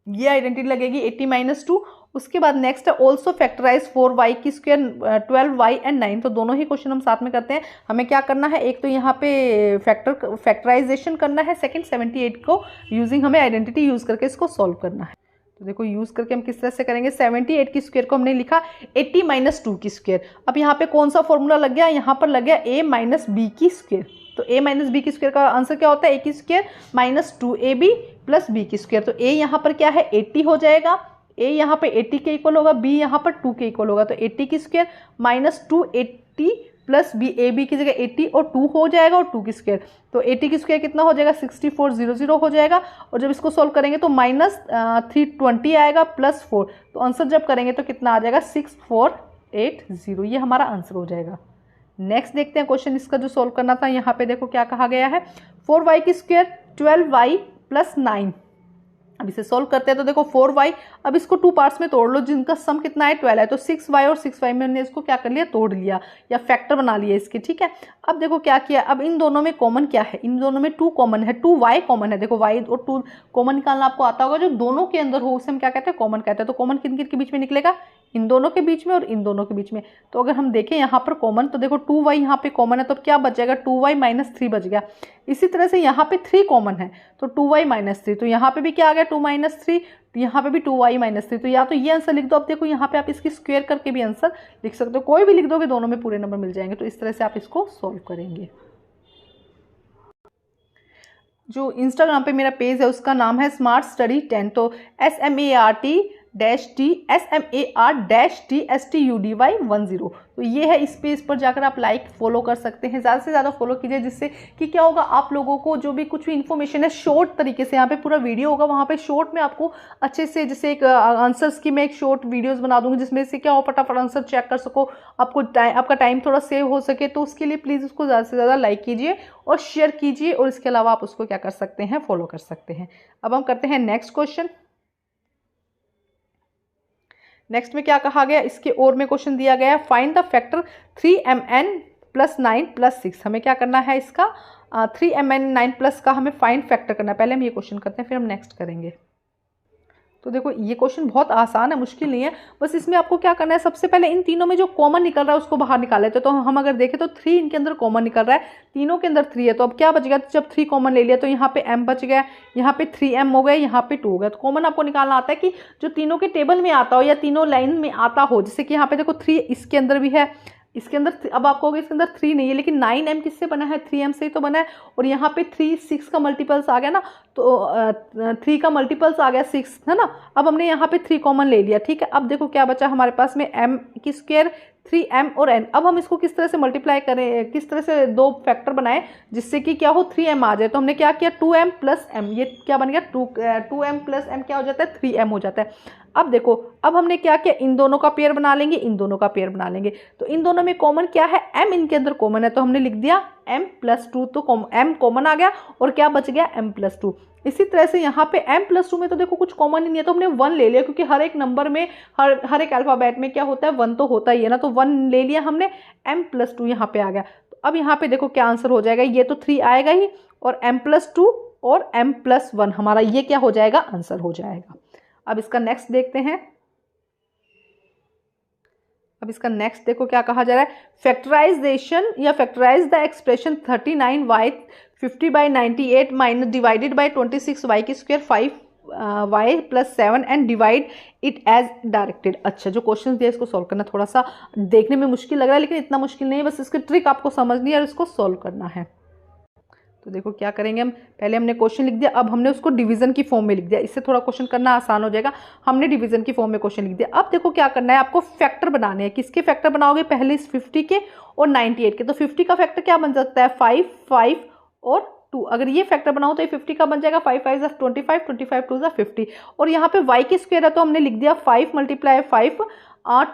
ये आइडेंटिटी लगेगी 80 - 2। उसके बाद नेक्स्ट है ऑल्सो फैक्टराइज 4y की स्क्वायर 12y एंड 9। तो दोनों ही क्वेश्चन हम साथ में करते हैं। हमें क्या करना है, एक तो यहाँ पे फैक्टराइजेशन करना है, सेकंड 78 को यूजिंग हमें आइडेंटिटी यूज करके इसको सॉल्व करना है। तो देखो यूज करके हम किस तरह से करेंगे, 78 की स्क्वायर को हमने लिखा 80 - 2 की स्क्वायर। अब यहाँ पे कौन सा फॉर्मूला लग गया, यहाँ पर लग गया a - b की स्क्वायर। तो a - b की स्क्वायर का आंसर क्या होता है, a की स्क्वायर -2ab + b की स्क्वायर। तो a यहाँ पर क्या है 80 हो जाएगा, a यहाँ पे 80 के इक्वल होगा, b यहाँ पर 2 के इक्वल होगा। तो 80 की स्क्वायर -280 + b, a b की जगह 80 और 2 हो जाएगा और 2 की स्क्वायर। तो 80 की स्क्वायर कितना हो जाएगा, 6400 हो जाएगा। और जब इसको सोल्व करेंगे तो -320 आएगा +4। तो आंसर जब करेंगे तो कितना आ जाएगा, 6480। ये हमारा आंसर हो जाएगा। नेक्स्ट देखते हैं क्वेश्चन इसका जो सोल्व करना था। यहाँ पे देखो क्या कहा गया है, 4y की स्क्वायर 12y + 9। अब इसे सोल्व करते हैं। तो देखो 4y, अब इसको 2 पार्ट्स में तोड़ लो जिनका सम कितना है 12 है। तो 6y और 6y में हमने इसको क्या कर लिया, तोड़ लिया या फैक्टर बना लिया इसके, ठीक है। अब देखो क्या किया, अब इन दोनों में कॉमन क्या है, इन दोनों में 2 कॉमन है, 2y कॉमन है। देखो y और 2 कॉमन निकालना आपको आता होगा, जो दोनों के अंदर हो उसे हम क्या कहते हैं, कॉमन कहते हैं। तो कॉमन किन किन के बीच में निकलेगा, इन दोनों के बीच में और इन दोनों के बीच में। तो अगर हम देखें यहाँ पर कॉमन, तो देखो 2y यहाँ पे कॉमन है, तो क्या बच जाएगा, 2y - 3 बच गया। इसी तरह से यहाँ पे 3 कॉमन है, तो 2y - 3। तो यहाँ पे भी क्या आ गया, 2 - 3, तो यहाँ पे भी 2y - 3। तो या तो ये आंसर लिख दो। अब देखो यहाँ पे आप इसकी स्क्वायर करके भी आंसर लिख सकते हो, कोई भी लिख दोगे, दोनों में पूरे नंबर मिल जाएंगे। तो इस तरह से आप इसको सोल्व करेंगे। जो इंस्टाग्राम पे मेरा पेज है उसका नाम है स्मार्ट स्टडी 10। तो SMART-TSTUDY10। तो ये है, इस पेज पर जाकर आप लाइक फॉलो कर सकते हैं, ज़्यादा से ज़्यादा फॉलो कीजिए, जिससे कि क्या होगा, आप लोगों को जो भी कुछ भी इन्फॉर्मेशन है शॉर्ट तरीके से, यहाँ पे पूरा वीडियो होगा, वहाँ पे शॉर्ट में आपको अच्छे से, जैसे एक आंसर्स की मैं एक शॉर्ट वीडियोस बना दूंगी जिसमें से क्या हो, फटाफट आंसर चेक कर सको, आपका टाइम थोड़ा सेव हो सके। तो उसके लिए प्लीज़ उसको ज़्यादा से ज़्यादा लाइक कीजिए और शेयर कीजिए, और इसके अलावा आप उसको क्या कर सकते हैं, फॉलो कर सकते हैं। अब हम करते हैं नेक्स्ट क्वेश्चन। नेक्स्ट में क्या कहा गया, इसके और में क्वेश्चन दिया गया है, फाइंड द फैक्टर 3mn + 9 + 6। हमें क्या करना है, इसका 3mn 9+ का हमें फाइंड फैक्टर करना है। पहले हम ये क्वेश्चन करते हैं, फिर हम नेक्स्ट करेंगे। तो देखो ये क्वेश्चन बहुत आसान है, मुश्किल नहीं है। बस इसमें आपको क्या करना है, सबसे पहले इन तीनों में जो कॉमन निकल रहा है उसको बाहर निकाल लेते हैं। तो हम अगर देखें तो 3 इनके अंदर कॉमन निकल रहा है, तीनों के अंदर 3 है। तो अब क्या बच गया, जब 3 कॉमन ले लिया तो यहाँ पे m बच गया, यहाँ पे 3m हो गया, यहाँ पे 2 हो गया। तो कॉमन आपको निकालना आता है कि जो तीनों के टेबल में आता हो या तीनों लाइन में आता हो। जैसे कि यहाँ पे देखो 3 इसके अंदर भी है, इसके अंदर, अब आपको होगा इसके अंदर 3 नहीं है, लेकिन 9m किससे बना है, 3m से ही तो बना है। और यहाँ पे 3 6 का मल्टीपल्स आ गया ना, तो 3 का मल्टीपल्स आ गया 6, है ना। अब हमने यहाँ पे 3 कॉमन ले लिया, ठीक है। अब देखो क्या बचा हमारे पास में, m की स्क्वायर 3m और n। अब हम इसको किस तरह से मल्टीप्लाई करें, किस तरह से 2 फैक्टर बनाए जिससे कि क्या हो, 3m आ जाए। तो हमने क्या किया, 2m + m, ये क्या बन गया, 2m + m क्या हो जाता है, 3m हो जाता है। अब देखो, अब हमने क्या किया, इन दोनों का पेयर बना लेंगे, इन दोनों का पेयर बना लेंगे। तो इन दोनों में कॉमन क्या है, m इनके अंदर कॉमन है, तो हमने लिख दिया m + 2। तो m कॉमन आ गया और क्या बच गया, m + 2। इसी तरह से यहाँ पे m + 2 में तो देखो कुछ कॉमन ही नहीं है, तो हमने 1 ले लिया, क्योंकि हर एक नंबर में, हर एक अल्फाबेट में क्या होता है, 1 तो होता ही है ना। तो 1 ले लिया हमने, m + 2 यहाँ पे आ गया। तो अब यहाँ पे देखो क्या आंसर हो जाएगा, ये तो 3 आएगा ही, और m + 2 और m + 1 हमारा ये क्या हो जाएगा, आंसर हो जाएगा। अब इसका नेक्स्ट देखते हैं। अब इसका नेक्स्ट देखो क्या कहा जा रहा है, फैक्टराइजेशन या factorise the expression 39y 50/98 divided by 26y की square 5y + 7 and divide it as directed. अच्छा, जो क्वेश्चन दिया इसको सॉल्व करना थोड़ा सा देखने में मुश्किल लग रहा है, लेकिन इतना मुश्किल नहीं है, बस इसकी ट्रिक आपको समझनी है और इसको सॉल्व करना है। तो देखो क्या करेंगे हम, पहले हमने क्वेश्चन लिख दिया, अब हमने उसको डिवीजन की फॉर्म में लिख दिया, इससे थोड़ा क्वेश्चन करना आसान हो जाएगा। हमने डिवीजन की फॉर्म में क्वेश्चन लिख दिया। अब देखो क्या करना है, आपको फैक्टर बनाने हैं। किसके फैक्टर बनाओगे, पहले इस 50 के और 98 के। तो 50 का फैक्टर क्या बन सकता है, 5 5 और 2। अगर ये फैक्टर बनाओ तो ये 50 का बन जाएगा, 5 5 = 25, 25 2 = 50। और यहाँ पे y की स्क्वायर है तो हमने लिख दिया 5 × 5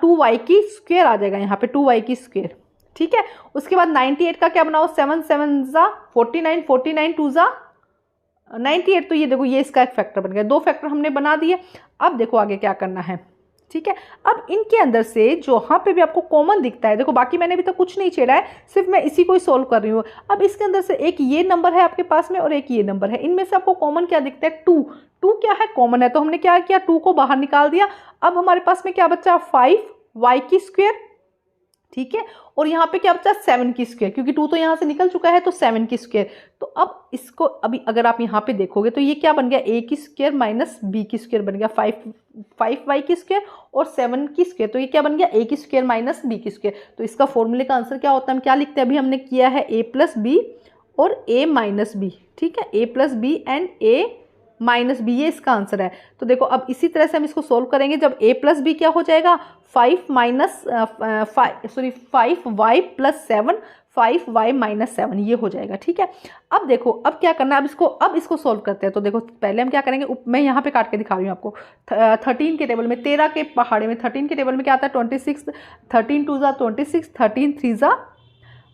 2y की स्क्वायर आ जाएगा, यहाँ पे 2y की स्क्वायर, ठीक है। उसके बाद 98 का क्या बनाओ, 7 7 = 49, 49 2 = 98। तो ये देखो ये इसका एक फैक्टर बन गया, 2 फैक्टर हमने बना दिए। अब देखो आगे क्या करना है, ठीक है। अब इनके अंदर से जो यहाँ पे भी आपको कॉमन दिखता है, देखो बाकी मैंने अभी तक कुछ नहीं छेड़ा है, सिर्फ मैं इसी को ही सोल्व कर रही हूँ। अब इसके अंदर से एक ये नंबर है आपके पास में और एक ये नंबर है, इनमें से आपको कॉमन क्या दिखता है, 2। 2 क्या है, कॉमन है, तो हमने क्या किया, 2 को बाहर निकाल दिया। अब हमारे पास में क्या बचा, 5y², ठीक है। और यहाँ पे क्या बचा, 7 क्योंकि 2 तो यहाँ से निकल चुका है, तो 7 तो अब इसको अभी अगर आप यहाँ पे देखोगे तो ये क्या बन गया, a² माइनस b² बन गया, 5y² और 7 तो ये क्या बन गया, a² माइनस b²। तो इसका फॉर्मूले का आंसर क्या होता है, हम क्या लिखते हैं, अभी हमने किया है a प्लस बी और a माइनस बी, ठीक है, a plus b and a minus b, ये इसका आंसर है। तो देखो अब इसी तरह से हम इसको सोल्व करेंगे, जब a प्लस बी क्या हो जाएगा, 5y प्लस 7, 5y माइनस 7, ये हो जाएगा, ठीक है। अब देखो अब क्या करना है, अब इसको सोल्व करते हैं। तो देखो पहले हम क्या करेंगे, मैं यहाँ पे काट के दिखा रही हूँ आपको, 13 के टेबल में, 13 के पहाड़े में 13 के टेबल में क्या आता है, 26, 13 2 ज़ा 26, 13 3 ज़ा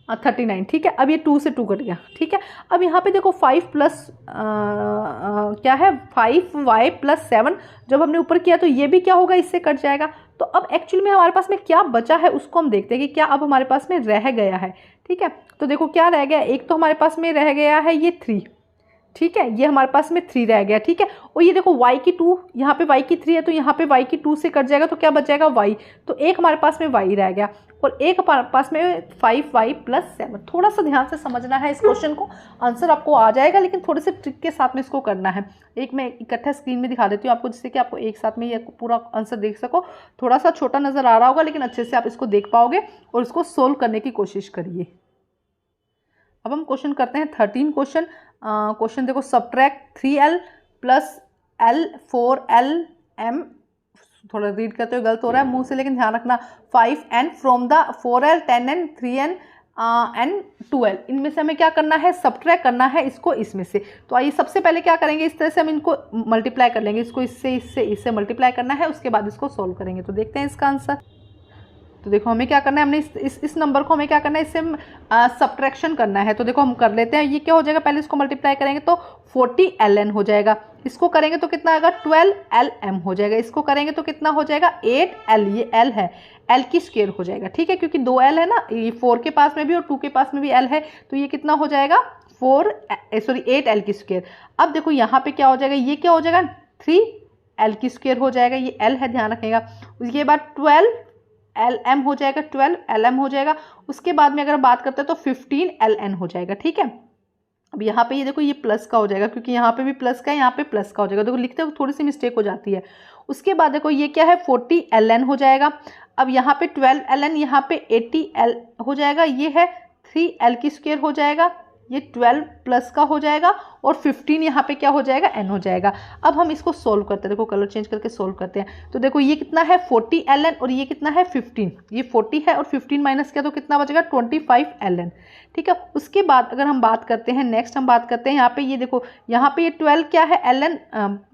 39, ठीक है। अब ये 2 से 2 कट गया, ठीक है। अब यहाँ पे देखो 5 प्लस क्या है, 5y प्लस 7, जब हमने ऊपर किया तो ये भी क्या होगा, इससे कट जाएगा। तो अब एक्चुअली में हमारे पास में क्या बचा है उसको हम देखते हैं कि क्या अब हमारे पास में रह गया है, ठीक है। तो देखो क्या रह गया, एक तो हमारे पास में रह गया है ये 3, ठीक है, ये हमारे पास में 3 रह गया, ठीक है। और ये देखो y की 2, यहाँ पे y की 3 है, तो यहाँ पे y की 2 से कट जाएगा, तो क्या बच जाएगा y, तो एक हमारे पास में y रह गया और एक हमारे पास में 5y प्लस 7। थोड़ा सा ध्यान से समझना है इस क्वेश्चन को, आंसर आपको आ जाएगा, लेकिन थोड़े से ट्रिक के साथ में इसको करना है। एक मैं इकट्ठा स्क्रीन में दिखा देती हूँ आपको, जिससे कि आपको एक साथ में ये पूरा आंसर देख सको। थोड़ा सा छोटा नज़र आ रहा होगा, लेकिन अच्छे से आप इसको देख पाओगे और इसको सोल्व करने की कोशिश करिए। अब हम क्वेश्चन करते हैं 13 क्वेश्चन। क्वेश्चन देखो, subtract 3l plus l 4lm, थोड़ा रीड करते हुए गलत हो रहा है मुंह से, लेकिन ध्यान रखना, 5n from the 4l 10n 3n and 2l, इनमें से हमें क्या करना है, सब्ट्रैक्ट करना है इसको इसमें से। तो आइए सबसे पहले क्या करेंगे, इस तरह से हम इनको मल्टीप्लाई कर लेंगे, इसको इससे मल्टीप्लाई करना है, उसके बाद इसको सोल्व करेंगे। तो देखते हैं इसका आंसर। तो देखो हमें क्या करना है, हमने इस नंबर को हमें क्या करना है, इससे सब्ट्रैक्शन करना है। तो देखो हम कर लेते हैं, ये क्या हो जाएगा, पहले इसको मल्टीप्लाई करेंगे तो 40ln हो जाएगा, इसको करेंगे तो कितना आएगा, 12lm हो जाएगा, इसको करेंगे तो कितना हो जाएगा, 8l, ये l है, l² हो जाएगा, ठीक है, क्योंकि 2l है ना, ये 4 के पास में भी और 2 के पास में भी l है, तो ये कितना हो जाएगा, 8l²। अब देखो यहाँ पे क्या हो जाएगा, ये क्या हो जाएगा, 3l² हो जाएगा, ये l है, ध्यान रखिएगा। उसके बाद 12lm हो जाएगा, 12lm हो जाएगा। उसके बाद में अगर बात करते हैं तो 15ln हो जाएगा, ठीक है। अब यहाँ पे ये देखो, ये प्लस का हो जाएगा, क्योंकि यहाँ पे भी प्लस का है, यहाँ पे प्लस का हो जाएगा, देखो लिखते हुए थोड़ी सी मिस्टेक हो जाती है। उसके बाद देखो ये क्या है, 40ln हो जाएगा। अब यहाँ पे 12ln, यहाँ पे 80l हो जाएगा, ये है 3l² हो जाएगा, ये 12 प्लस का हो जाएगा और 15 यहाँ पे क्या हो जाएगा, n हो जाएगा। अब हम इसको सोल्व करते हैं, देखो कलर चेंज करके सोल्व करते हैं। तो देखो ये कितना है, 40ln और ये कितना है, 15, ये 40 है और 15 माइनस किया तो कितना बचेगा, 25ln, ठीक है। उसके बाद अगर हम बात करते हैं, नेक्स्ट हम बात करते हैं यहाँ पे, ये देखो यहाँ पे ये 12 क्या है, ln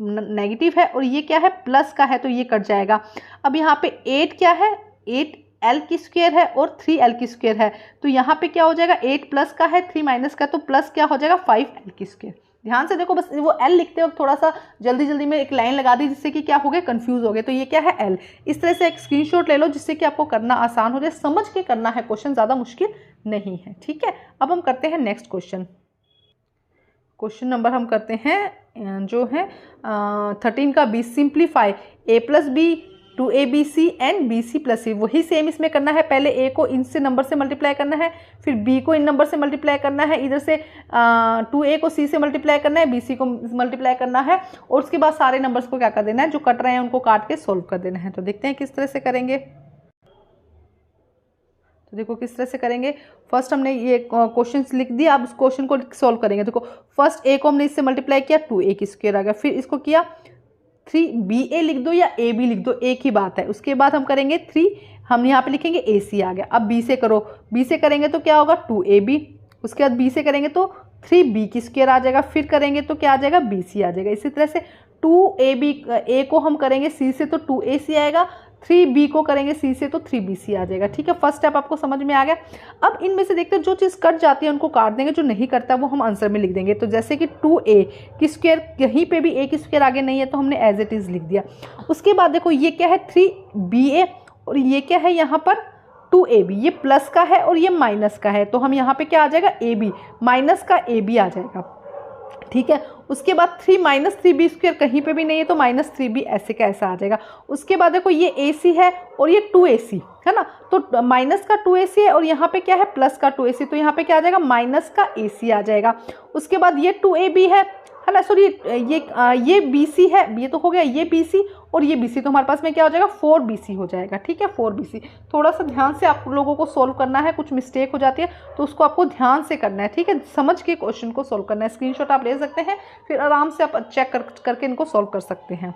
नेगेटिव है और ये क्या है, प्लस का है, तो ये कट जाएगा। अब यहाँ पे 8 क्या है, 8l² है और 3l² है, तो यहाँ पे क्या हो जाएगा, 8 प्लस का है, 3 माइनस का, तो प्लस क्या हो जाएगा, 5l²। ध्यान से देखो, बस वो l लिखते वक्त थोड़ा सा जल्दी में एक लाइन लगा दी, जिससे कि क्या हो गए, कंफ्यूज हो गए। तो ये क्या है, l। इस तरह से एक स्क्रीनशॉट ले लो, जिससे कि आपको करना आसान हो जाए, समझ के करना है, क्वेश्चन ज़्यादा मुश्किल नहीं है, ठीक है। अब हम करते हैं नेक्स्ट क्वेश्चन। क्वेश्चन नंबर हम करते हैं जो है 13 का b, simplify a plus b to ABC and BC plus C। वही सेम इसमें करना है, पहले A को इनसे नंबर से मल्टीप्लाई करना है, फिर B को इन नंबर से मल्टीप्लाई करना है, इधर से 2A को C से मल्टीप्लाई करना है, BC को मल्टीप्लाई करना है, और उसके बाद सारे नंबर्स को क्या कर देना है, जो कट रहे हैं उनको काट के सोल्व कर देना है। तो देखते हैं किस तरह से करेंगे। तो देखो किस तरह से करेंगे, फर्स्ट हमने ये क्वेश्चन लिख दिया, अब उस क्वेश्चन को सोल्व करेंगे। देखो फर्स्ट A को हमने इससे मल्टीप्लाई किया, 2A² आ गया, फिर इसको किया 3BA लिख दो या AB लिख दो, एक ही बात है। उसके बाद हम करेंगे 3, हम यहाँ पे लिखेंगे AC आ गया। अब B से करो, B से करेंगे तो क्या होगा, 2AB, उसके बाद B से करेंगे तो 3B² आ जाएगा, फिर करेंगे तो क्या आ जाएगा, BC आ जाएगा। इसी तरह से 2AB, A को हम करेंगे C से तो 2AC आएगा, 3b को करेंगे c से तो 3bc आ जाएगा। ठीक है, फर्स्ट स्टेप आपको समझ में आ गया। अब इनमें से देखते हैं जो चीज़ कट जाती है उनको काट देंगे, जो नहीं करता वो हम आंसर में लिख देंगे। तो जैसे कि 2a की स्क्वायर, कहीं पे भी a की स्क्वायर आगे नहीं है तो हमने एज इट इज़ लिख दिया। उसके बाद देखो ये क्या है 3ba और ये क्या है यहाँ पर 2ab, ये प्लस का है और ये माइनस का है, तो हम यहाँ पे क्या आ जाएगा ab, माइनस का ab आ जाएगा। ठीक है, उसके बाद 3 माइनस 3b स्क्वायर कहीं पे भी नहीं है तो माइनस 3b ऐसे का ऐसा आ जाएगा। उसके बाद देखो ये ac है और ये 2ac है ना, तो माइनस का 2ac है और यहाँ पे क्या है प्लस का 2ac, तो यहाँ पे क्या आ जाएगा माइनस का ac आ जाएगा। उसके बाद ये 2ab है ना, सॉरी ये bc है, ये तो हो गया ये bc और ये bc, तो हमारे पास में क्या हो जाएगा 4bc हो जाएगा। ठीक है, 4bc। थोड़ा सा ध्यान से आप लोगों को सोल्व करना है, कुछ मिस्टेक हो जाती है तो उसको आपको ध्यान से करना है। ठीक है, समझ के क्वेश्चन को सोल्व करना है। स्क्रीनशॉट आप ले सकते हैं, फिर आराम से आप चेक करके इनको सोल्व कर सकते हैं।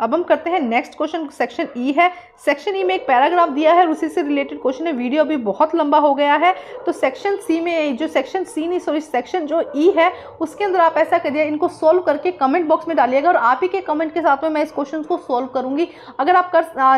अब हम करते हैं नेक्स्ट क्वेश्चन, सेक्शन ई है। सेक्शन ई में एक पैराग्राफ दिया है और उसी से रिलेटेड क्वेश्चन है। वीडियो अभी बहुत लंबा हो गया है, तो सेक्शन सी में जो सेक्शन सी नहीं सॉरी सेक्शन जो ई है उसके अंदर आप ऐसा करिए, इनको सोल्व करके कमेंट बॉक्स में डालिएगा और आप ही के कमेंट के साथ में मैं इस क्वेश्चन को सोल्व करूंगी। अगर आप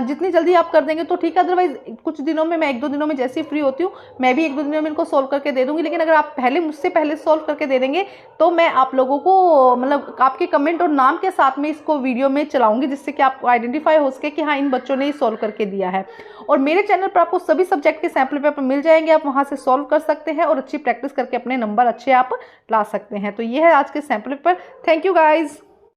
जितनी जल्दी आप कर देंगे तो ठीक है, अदरवाइज कुछ दिनों में, मैं 1-2 दिनों में जैसे ही फ्री होती हूँ मैं भी 1-2 दिनों में इनको सोल्व करके दे दूंगी। लेकिन अगर आप मुझसे पहले सोल्व करके दे देंगे तो मैं आप लोगों को मतलब आपके कमेंट और नाम के साथ में इसको वीडियो में चलाऊंगी, जिससे कि आपको आइडेंटिफाई हो सके कि हाँ इन बच्चों ने ही सॉल्व करके दिया है। और मेरे चैनल पर आपको सभी सब्जेक्ट के सैंपल पेपर मिल जाएंगे, आप वहां से सॉल्व कर सकते हैं और अच्छी प्रैक्टिस करके अपने नंबर अच्छे आप ला सकते हैं। तो ये है आज के sample paper. Thank you guys.